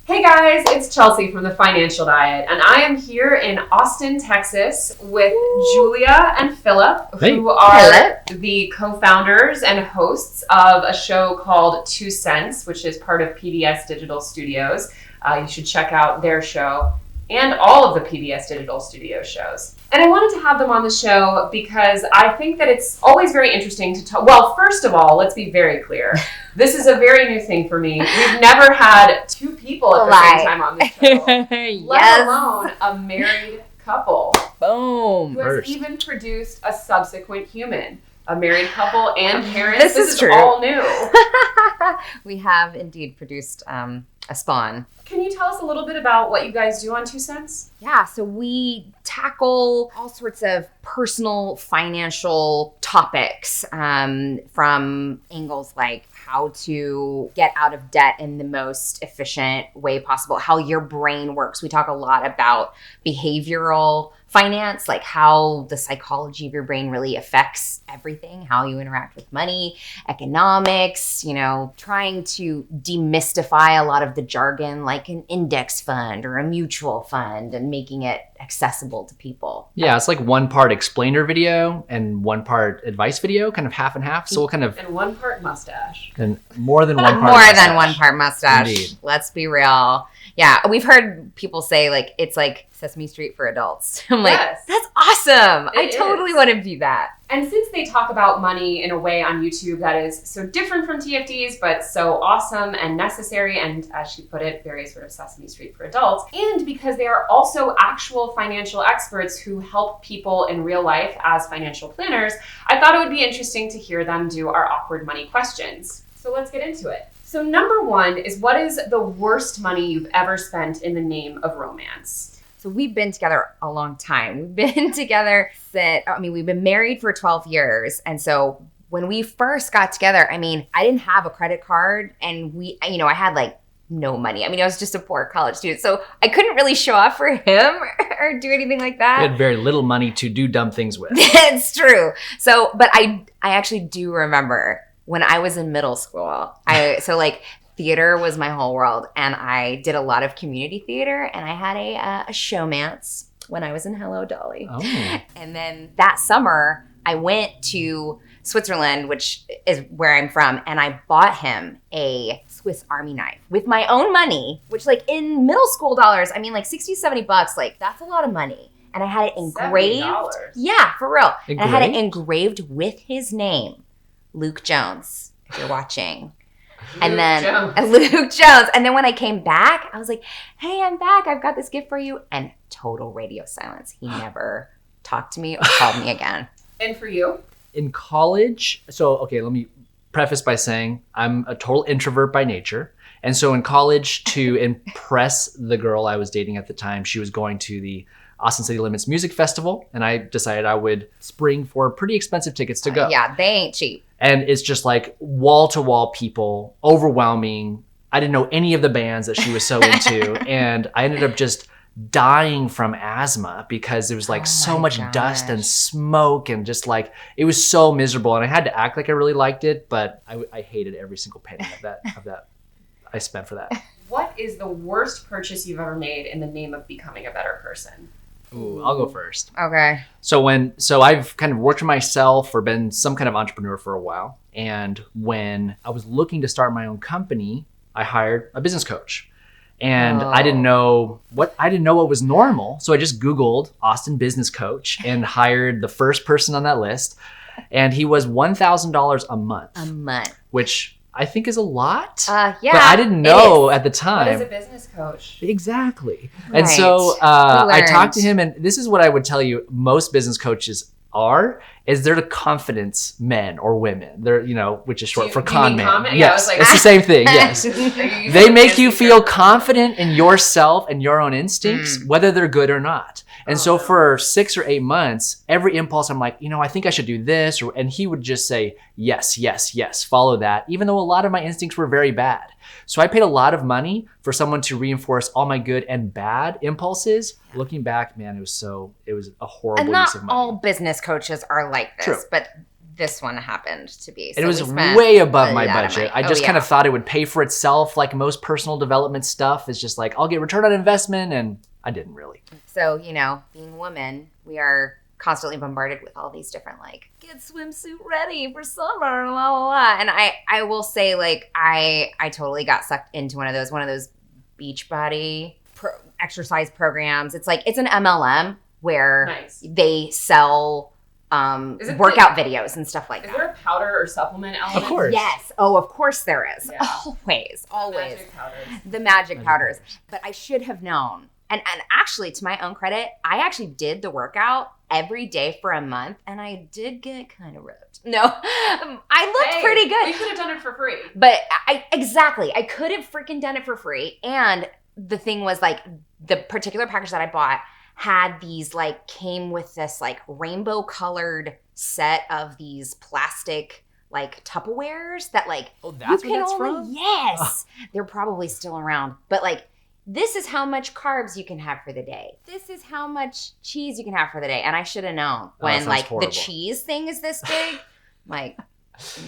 Hey guys, it's Chelsea from The Financial Diet, and I am here in Austin, Texas with Julia and Phillip, who are the co-founders and hosts of a show called 2 Cents, which is part of PBS Digital Studios. You should check out their show and all of the PBS Digital Studio shows. And I wanted to have them on the show because I think that it's always very interesting to talk. Well, first of all, let's be very clear. This is a very new thing for me. We've never had two people at the same time on the show, let alone a married couple. Boom. Who has even produced a subsequent human. A married couple and parents. This is true. All new. We have indeed produced a spawn. Can you tell us a little bit about what you guys do on 2 Cents? Yeah, so we tackle all sorts of personal financial topics from angles like how to get out of debt in the most efficient way possible, how your brain works. We talk a lot about behavioral finance, like how the psychology of your brain really affects everything, how you interact with money, economics, trying to demystify a lot of the jargon like an index fund or a mutual fund and making it accessible to people. Yeah, it's like one part explainer video and one part advice video, kind of half and half. So we'll kind of... And one part mustache. And more than one part mustache. Than one part mustache. Indeed. Let's be real. Yeah, we've heard people say like it's like Sesame Street for adults. I'm like, that's awesome. I totally want to do that. And since they talk about money in a way on YouTube that is so different from TFD's, but so awesome and necessary, and as she put it, very sort of Sesame Street for adults, and because they are also actual financial experts who help people in real life as financial planners, I thought it would be interesting to hear them do our awkward money questions. So let's get into it. So number one is, what is the worst money you've ever spent in the name of romance? So we've been together a long time. We've been together we've been married for 12 years. And so when we first got together, I didn't have a credit card and I had like no money. I was just a poor college student. So I couldn't really show off for him or do anything like that. You had very little money to do dumb things with. It's true. So, but I actually do remember when I was in middle school, theater was my whole world, and I did a lot of community theater, and I had a showmance when I was in Hello Dolly. Oh. And then that summer, I went to Switzerland, which is where I'm from, and I bought him a Swiss Army knife with my own money, which like in middle school dollars, like 60, 70 bucks, like that's a lot of money. And I had it engraved. $70. Yeah, for real. Engraved? And I had it engraved with his name, Luke Jones, if you're watching. Luke Jones. And then when I came back, I was like, hey, I'm back. I've got this gift for you. And total radio silence. He never talked to me or called me again. And for you? In college, let me preface by saying I'm a total introvert by nature. And so in college, to impress the girl I was dating at the time, she was going to the Austin City Limits Music Festival, and I decided I would spring for pretty expensive tickets to go. Yeah, they ain't cheap. And it's just like wall-to-wall people, overwhelming. I didn't know any of the bands that she was so into, and I ended up just dying from asthma because there was like so much dust and smoke, and just like it was so miserable. And I had to act like I really liked it, but I hated every single penny of that I spent for that. What is the worst purchase you've ever made in the name of becoming a better person? Ooh, I'll go first. Okay. So I've kind of worked for myself or been some kind of entrepreneur for a while. And when I was looking to start my own company, I hired a business coach. And I didn't know what was normal. So I just Googled Austin business coach and hired the first person on that list. And he was $1,000 a month. A month. Which I think is a lot. Yeah. But I didn't know at the time. What is a business coach? Exactly. Right. And so I talked to him, and this is what I would tell you most business coaches is they're the confidence men or women. They're, which is short for con man. Yes, it's the same thing. Yes. They make you feel confident in yourself and your own instincts, whether they're good or not. And so for 6 or 8 months, every impulse I'm like, I think I should do this. And he would just say, yes, yes, yes, follow that. Even though a lot of my instincts were very bad. So I paid a lot of money for someone to reinforce all my good and bad impulses. Looking back, man, it was a horrible use of money. And not all business coaches are like this, but this one happened to be. So it was way above my budget. I just kind of thought it would pay for itself. Like most personal development stuff is just like, I'll get return on investment, and I didn't really. So, being a woman, we are constantly bombarded with all these different, like, get swimsuit ready for summer, la la la. And I will say, like, I totally got sucked into one of those Beachbody exercise programs. It's like, it's an MLM where they sell workout videos and stuff like that. Is there a powder or supplement element? Of course. Yes. Oh, of course there is. Yeah. Always. Magic powders. The magic powders. But I should have known. And actually, to my own credit, I actually did the workout every day for a month, and I did get kind of ripped. No, I looked pretty good. You could have done it for free. But I could have freaking done it for free. And the thing was, like, the particular package that I bought had these, like, came with this, like, rainbow colored set of these plastic, like, Tupperwares that, like, that's where that's from? Yes. They're probably still around. But, like, this is how much carbs you can have for the day. This is how much cheese you can have for the day. And I should have known when, like, horrible. The cheese thing is this big. Like,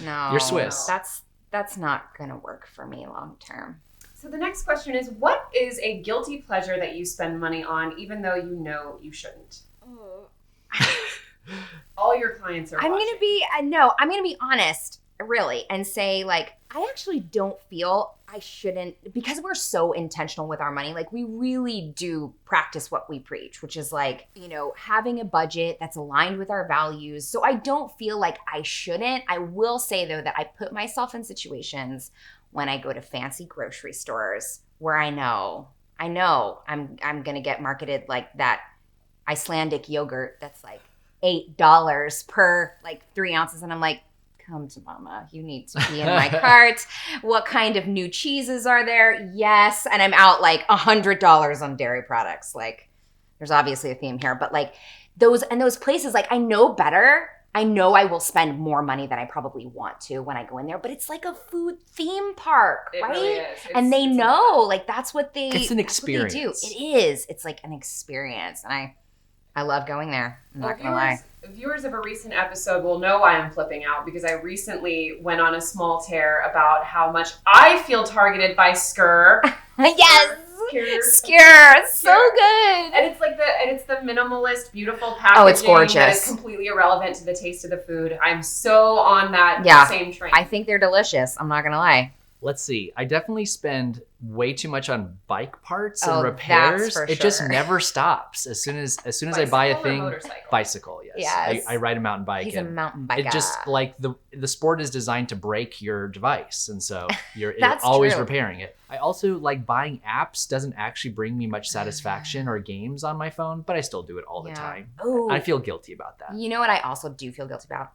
no. You're Swiss. That's not going to work for me long term. So the next question is, what is a guilty pleasure that you spend money on even though you know you shouldn't? All your clients are I'm going to be honest, really, and say, like, I actually don't feel I shouldn't, because we're so intentional with our money. Like, we really do practice what we preach, which is, like, having a budget that's aligned with our values. So I don't feel like I shouldn't. I will say, though, that I put myself in situations when I go to fancy grocery stores where I know I'm going to get marketed like that Icelandic yogurt that's like $8 per, like, 3 ounces. And I'm like, come to mama, you need to be in my cart. What kind of new cheeses are there? Yes. And I'm out like $100 on dairy products. Like, there's obviously a theme here, but like those places, like, I know better. I know I will spend more money than I probably want to when I go in there, but it's like a food theme park, right? Really is. And they know, like, that's what they do. It's an experience. It is. It's like an experience. And I love going there. I'm not going to lie. Viewers of a recent episode will know why I'm flipping out, because I recently went on a small tear about how much I feel targeted by Skr. Yes. Skr. It's so good. And it's like the minimalist, beautiful packaging. Oh, it's gorgeous. That is completely irrelevant to the taste of the food. I'm so on that same train. I think they're delicious. I'm not going to lie. Let's see. I definitely spend way too much on bike parts and repairs. That's for it just never stops. As soon as I buy a thing, bicycle. Yes. I ride a mountain bike. He's a mountain biker. It just, like, the sport is designed to break your device, and so you're always repairing it. I also like buying apps. Doesn't actually bring me much satisfaction or games on my phone, but I still do it all the time. Ooh. I feel guilty about that. You know what I also do feel guilty about?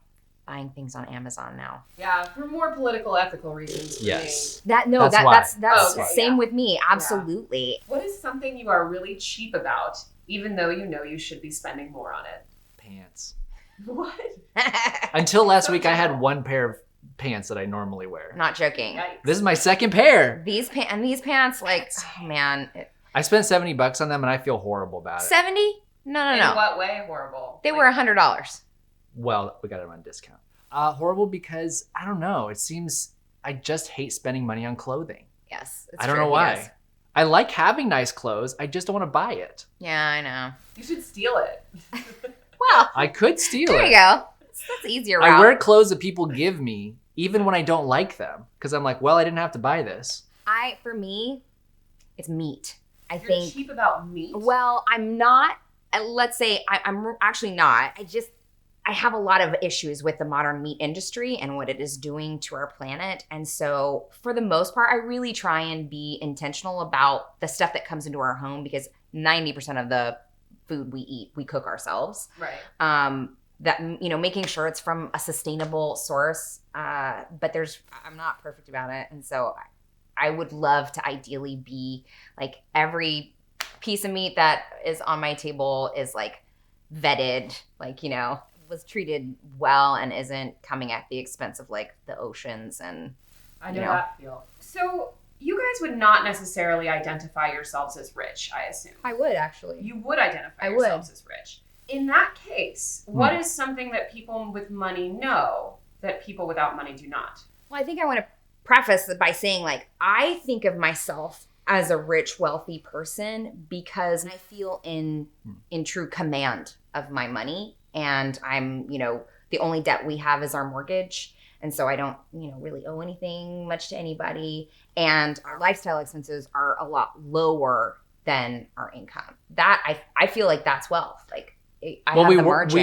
Buying things on Amazon now. Yeah, for more political, ethical reasons. Yes. That's same with me. Absolutely. Yeah. What is something you are really cheap about, even though you know you should be spending more on it? Pants. What? Until last week, I had one pair of pants that I normally wear. Not joking. Yikes. This is my second pair. These pants, like, oh man. I spent $70 on them, and I feel horrible about it. 70? No. In what way horrible? They were $100. Well, we got them on discount. Horrible because, I don't know, it seems I just hate spending money on clothing. Yes. I don't know why. I like having nice clothes. I just don't want to buy it. Yeah, I know. You should steal it. Well, I could steal it. There you go. That's easier route. I wear clothes that people give me, even when I don't like them, because I'm like, well, I didn't have to buy this. For me, it's meat. You're cheap about meat? Well, I'm not. Let's say I'm actually not. I have a lot of issues with the modern meat industry and what it is doing to our planet. And so for the most part, I really try and be intentional about the stuff that comes into our home, because 90% of the food we eat, we cook ourselves. Right. That, making sure it's from a sustainable source. But I'm not perfect about it. And so I would love to ideally be like, every piece of meat that is on my table is like vetted, like, was treated well and isn't coming at the expense of like the oceans. And I know that feel. So you guys would not necessarily identify yourselves as rich, I assume. I would, actually. You would identify yourselves as rich. In that case, what is something that people with money know that people without money do not? Well, I think I want to preface it by saying, like, I think of myself as a rich, wealthy person because I feel in true command of my money. And I'm, the only debt we have is our mortgage. And so I don't, really owe anything much to anybody. And our lifestyle expenses are a lot lower than our income. That I feel like that's wealth. Like, we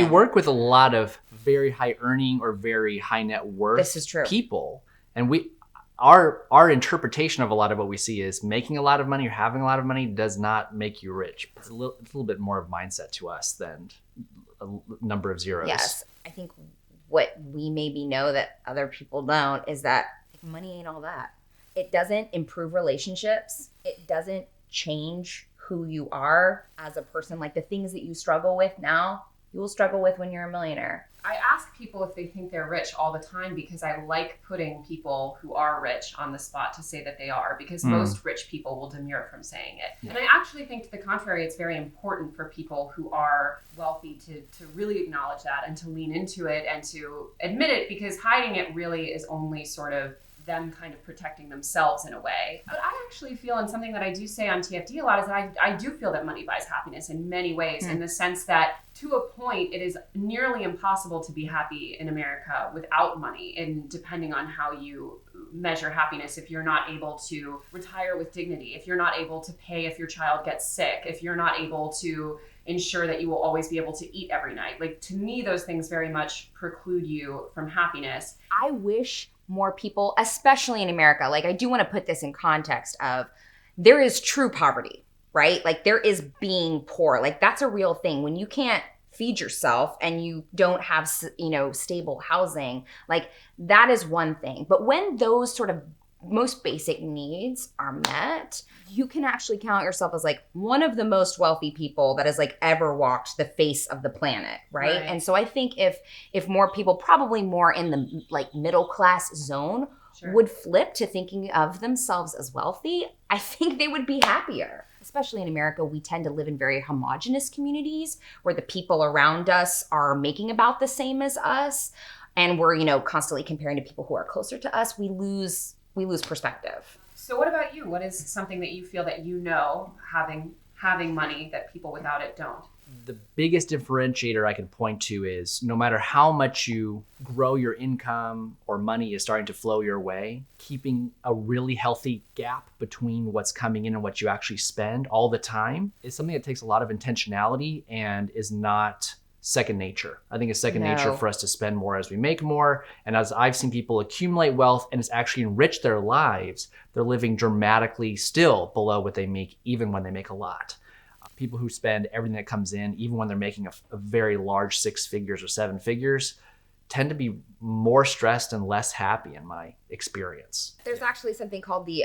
work with a lot of very high earning or very high net worth this is true. People. And our interpretation of a lot of what we see is making a lot of money or having a lot of money does not make you rich. It's a little bit more of mindset to us than a number of zeros. Yes. I think what we maybe know that other people don't is that money ain't all that. It doesn't improve relationships. It doesn't change who you are as a person. Like the things that you struggle with now, you will struggle with when you're a millionaire. I ask people if they think they're rich all the time because I like putting people who are rich on the spot to say that they are, because most rich people will demur from saying it. Yeah. And I actually think to the contrary, it's very important for people who are wealthy to really acknowledge that and to lean into it and to admit it, because hiding it really is only sort of them kind of protecting themselves in a way. But I actually feel, and something that I do say on TFD a lot, is that I do feel that money buys happiness in many ways, in the sense that to a point, it is nearly impossible to be happy in America without money, and depending on how you measure happiness, if you're not able to retire with dignity, if you're not able to pay if your child gets sick, if you're not able to ensure that you will always be able to eat every night. Like, to me, those things very much preclude you from happiness. I wish more people, especially in America, like I do want to put this in context of there is true poverty, right? Like there is being poor. Like that's a real thing. When you can't feed yourself and you don't have, stable housing, like that is one thing. But when those sort of most basic needs are met, you can actually count yourself as like one of the most wealthy people that has like ever walked the face of the planet, right? And so I think if more people, probably more in the like middle class zone, would flip to thinking of themselves as wealthy, I think they would be happier. Especially in America, we tend to live in very homogenous communities where the people around us are making about the same as us, and we're constantly comparing to people who are closer to us. We lose perspective. So what about you? What is something that you feel that having money that people without it don't? The biggest differentiator I can point to is no matter how much you grow your income or money is starting to flow your way, keeping a really healthy gap between what's coming in and what you actually spend all the time is something that takes a lot of intentionality and is not second nature. I think it's second nature for us to spend more as we make more. And as I've seen people accumulate wealth and it's actually enriched their lives, they're living dramatically still below what they make, even when they make a lot. People who spend everything that comes in, even when they're making a very large 6 figures or 7 figures, tend to be more stressed and less happy in my experience. There's actually something called the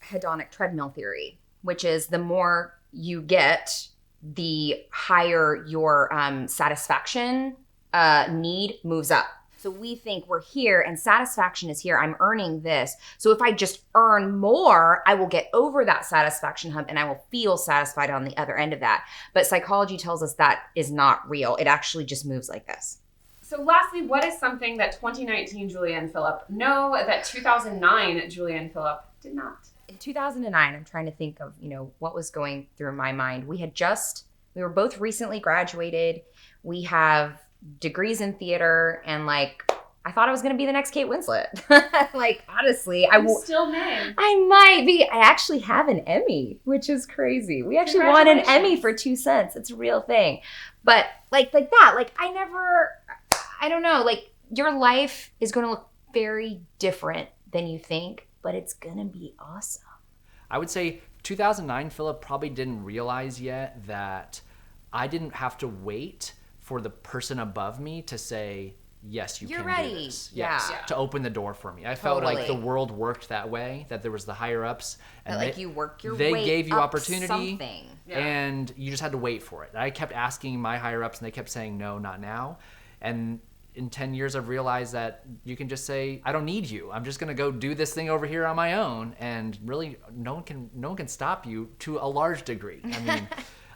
hedonic treadmill theory, which is the more you get, the higher your satisfaction need moves up. So we think we're here and satisfaction is here. I'm earning this. So if I just earn more, I will get over that satisfaction hump and I will feel satisfied on the other end of that. But psychology tells us that is not real. It actually just moves like this. So lastly, what is something that 2019 Julia and Phillip know that 2009 Julia and Phillip did not? In 2009, I'm trying to think of, what was going through my mind. We were both recently graduated. We have degrees in theater, and like I thought I was going to be the next Kate Winslet. Like honestly, still may. I might be. I actually have an Emmy, which is crazy. We actually won an Emmy for 2 cents. It's a real thing. But like that, like I don't know, like your life is going to look very different than you think, but it's going to be awesome. I would say 2009, Phillip probably didn't realize yet that I didn't have to wait for the person above me to say, yes, you're can ready. Do this. Yes, to open the door for me. I felt like the world worked that way, that there was the higher ups. And you work your way They gave you opportunity, something. And you just had to wait for it. I kept asking my higher ups, and they kept saying, no, not now. And in 10 years, I've realized that you can just say, I don't need you. I'm just going to go do this thing over here on my own. And really, no one can stop you to a large degree. I mean,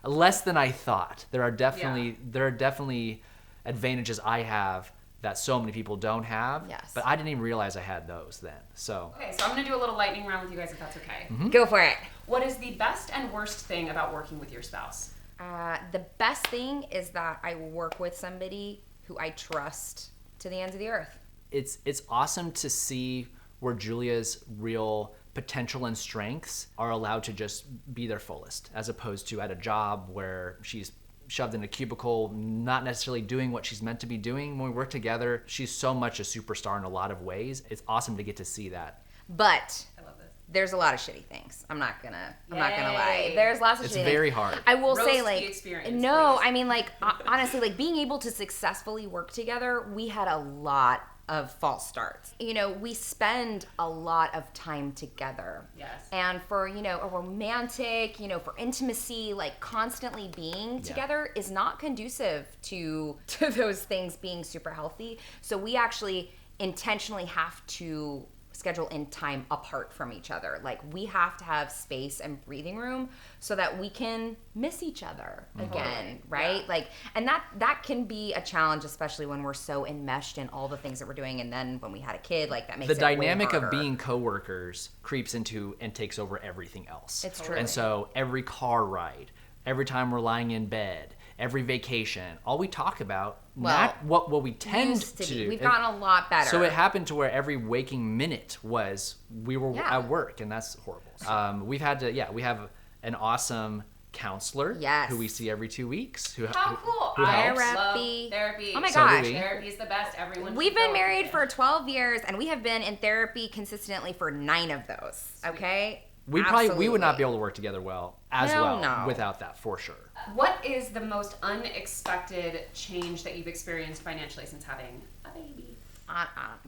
less than I thought. There are definitely advantages I have that so many people don't have. Yes. But I didn't even realize I had those then. So okay, so I'm going to do a little lightning round with you guys if that's okay. Mm-hmm. Go for it. What is the best and worst thing about working with your spouse? The best thing is that I work with somebody who I trust to the ends of the earth. It's awesome to see where Julia's real potential and strengths are allowed to just be their fullest, as opposed to at a job where she's shoved in a cubicle, not necessarily doing what she's meant to be doing. When we work together, she's so much a superstar in a lot of ways. It's awesome to get to see that. But I love this. there's a lot of shitty things. I'm not gonna lie. There's lots of it's shitty very things. hard. I will Roast say, the like, experience, no, please. I mean, like, honestly, like, being able to successfully work together, we had a lot of false starts. You know, we spend a lot of time together. Yes. And for, you know, a romantic, you know, for intimacy, like, constantly being together is not conducive to those things being super healthy. So we actually intentionally have to schedule in time apart from each other. Like, we have to have space and breathing room so that we can miss each other again, right? Yeah. Like, and that can be a challenge, especially when we're so enmeshed in all the things that we're doing, and then when we had a kid, like, that makes the it way dynamic of harder. being coworkers creeps into and takes over everything else. It's true. And so every car ride, every time we're lying in bed, every vacation, all we talk about, not what we tend used to be. do. We've gotten a lot better. So it happened to where every waking minute was we were Yeah. at work, and that's horrible. We have an awesome counselor who we see every 2 weeks. How cool. Who I helps. love Therapy. therapy. Oh my So gosh. do we. Therapy is the best. Everyone We've should been go married with for it. 12 years, and we have been in therapy consistently for 9 of those. Okay? We would not be able to work together well without that, for sure. What is the most unexpected change that you've experienced financially since having a baby?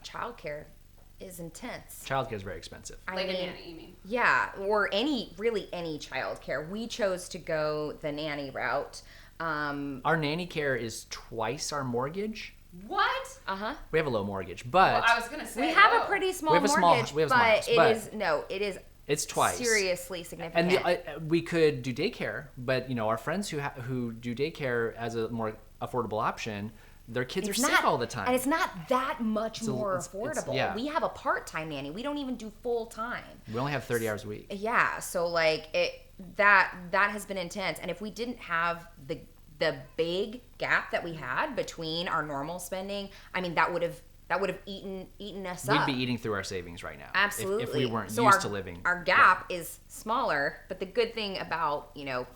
Childcare is intense. Childcare is very expensive. Like a nanny, you mean? Yeah, or any childcare. We chose to go the nanny route. Our nanny care is twice our mortgage. What? We have a low mortgage, but Well, I was gonna say We have a pretty small We have a small- mortgage, we have a small house, but it is it's twice. seriously significant. And we could do daycare, but you know, our friends who do daycare as a more affordable option, their kids are sick all the time. And it's not that much more affordable. yeah. We have a part-time nanny. We don't even do full-time. We only have 30 hours a week. Yeah, so like that has been intense. And if we didn't have the big gap that we had between our normal spending, I mean, that would have eaten us up. We'd be eating through our savings right now. Absolutely. If we weren't so used to living. Our gap is smaller, but the good thing about, you know,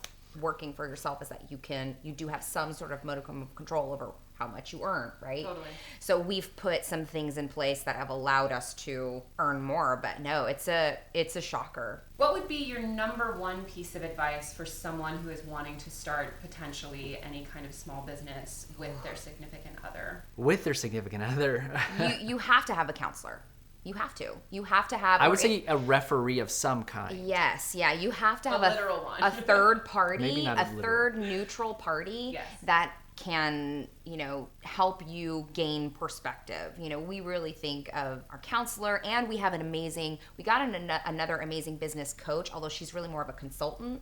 working for yourself is that you do have some sort of modicum of control over how much you earn, right? Totally. So we've put some things in place that have allowed us to earn more, but no, it's a shocker. What would be your number one piece of advice for someone who is wanting to start potentially any kind of small business with their significant other? With their significant other. You have to have a counselor. You have to. You have to have. I would say a referee of some kind. Yes, yeah. You have to have literal one. a third party, Maybe not a literal. third neutral party Yes. that can, you know, help you gain perspective. You know, we really think of our counselor, and we have we got another amazing business coach, although she's really more of a consultant.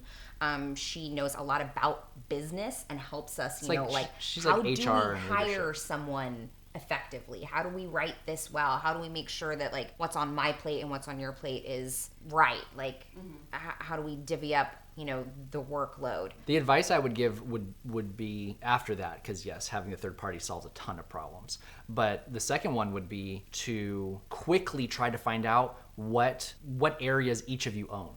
She knows a lot about business and helps us, she's how like do HR we and hire leadership. someone effectively? How do we write this well? How do we make sure that, like, what's on my plate and what's on your plate is right? Like, how do we divvy up, you know, the workload? The advice I would give would be after that, because yes, having a third party solves a ton of problems. But the second one would be to quickly try to find out what areas each of you own.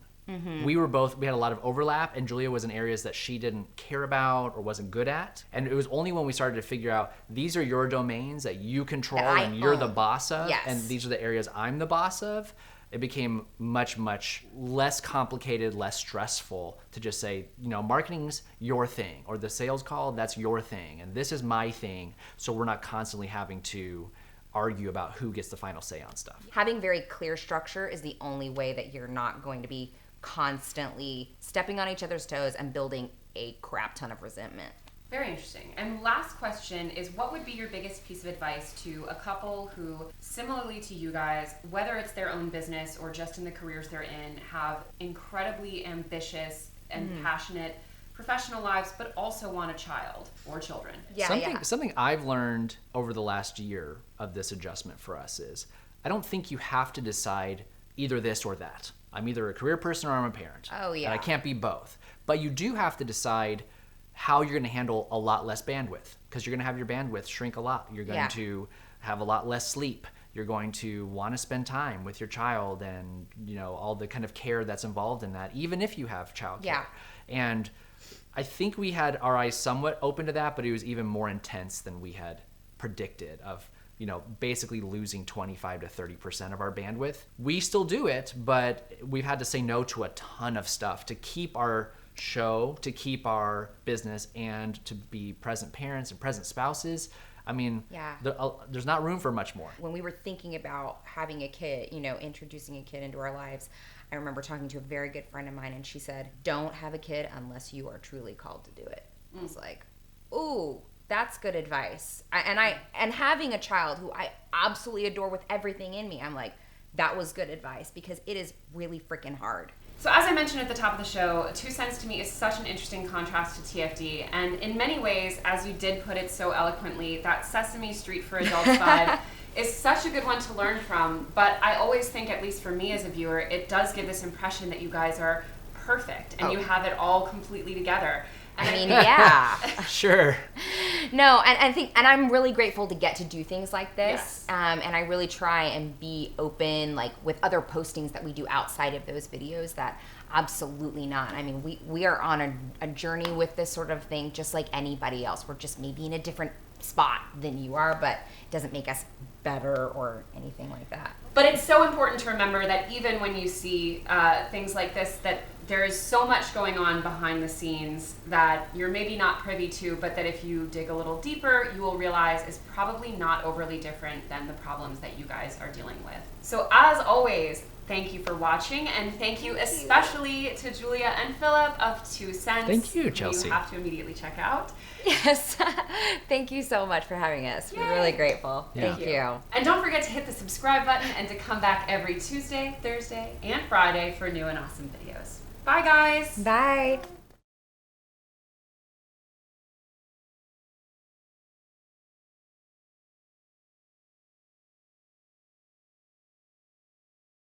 We had a lot of overlap, and Julia was in areas that she didn't care about or wasn't good at. And it was only when we started to figure out, these are your domains that you control and you're the boss of, and these are the areas I'm the boss of, it became much, much less complicated, less stressful to just say, you know, marketing's your thing, or the sales call, that's your thing, and this is my thing, so we're not constantly having to argue about who gets the final say on stuff. Having very clear structure is the only way that you're not going to be constantly stepping on each other's toes and building a crap ton of resentment. Very interesting. And last question is, what would be your biggest piece of advice to a couple who, similarly to you guys, whether it's their own business or just in the careers they're in, have incredibly ambitious and passionate professional lives, but also want a child or children. Something I've learned over the last year of this adjustment for us is I don't think you have to decide either this or that. I'm either a career person or I'm a parent. Oh, yeah. And I can't be both. But you do have to decide how you're going to handle a lot less bandwidth, because you're going to have your bandwidth shrink a lot. You're going to have a lot less sleep. You're going to want to spend time with your child and, all the kind of care that's involved in that, even if you have childcare. Yeah. And I think we had our eyes somewhat open to that, but it was even more intense than we had predicted of, basically losing 25 to 30% of our bandwidth. We still do it, but we've had to say no to a ton of stuff to keep our show, to keep our business, and to be present parents and present spouses. I mean, there's not room for much more. When we were thinking about having a kid, introducing a kid into our lives, I remember talking to a very good friend of mine, and she said, don't have a kid unless you are truly called to do it. I was like, ooh, that's good advice. And having a child who I absolutely adore with everything in me, I'm like, that was good advice, because it is really freaking hard. So as I mentioned at the top of the show, 2 Cents to me is such an interesting contrast to TFD. And in many ways, as you did put it so eloquently, that Sesame Street for Adults vibe is such a good one to learn from. But I always think, at least for me as a viewer, it does give this impression that you guys are perfect and you have it all completely together. And I mean, yeah. Sure. No, and I'm really grateful to get to do things like this. Yes. And I really try and be open, like with other postings that we do outside of those videos, that absolutely not. I mean, we are on a journey with this sort of thing just like anybody else. We're just maybe in a different spot than you are, but it doesn't make us better or anything like that. But it's so important to remember that even when you see things like this, that there is so much going on behind the scenes that you're maybe not privy to, but that if you dig a little deeper, you will realize is probably not overly different than the problems that you guys are dealing with. So as always, thank you for watching, and thank you especially to Julia and Phillip of 2 Cents. Thank you, Chelsea. You have to immediately check out. Yes. Thank you so much for having us. Yay. We're really grateful. Yeah. Thank you. And don't forget to hit the subscribe button and to come back every Tuesday, Thursday, and Friday for new and awesome videos. Bye, guys. Bye.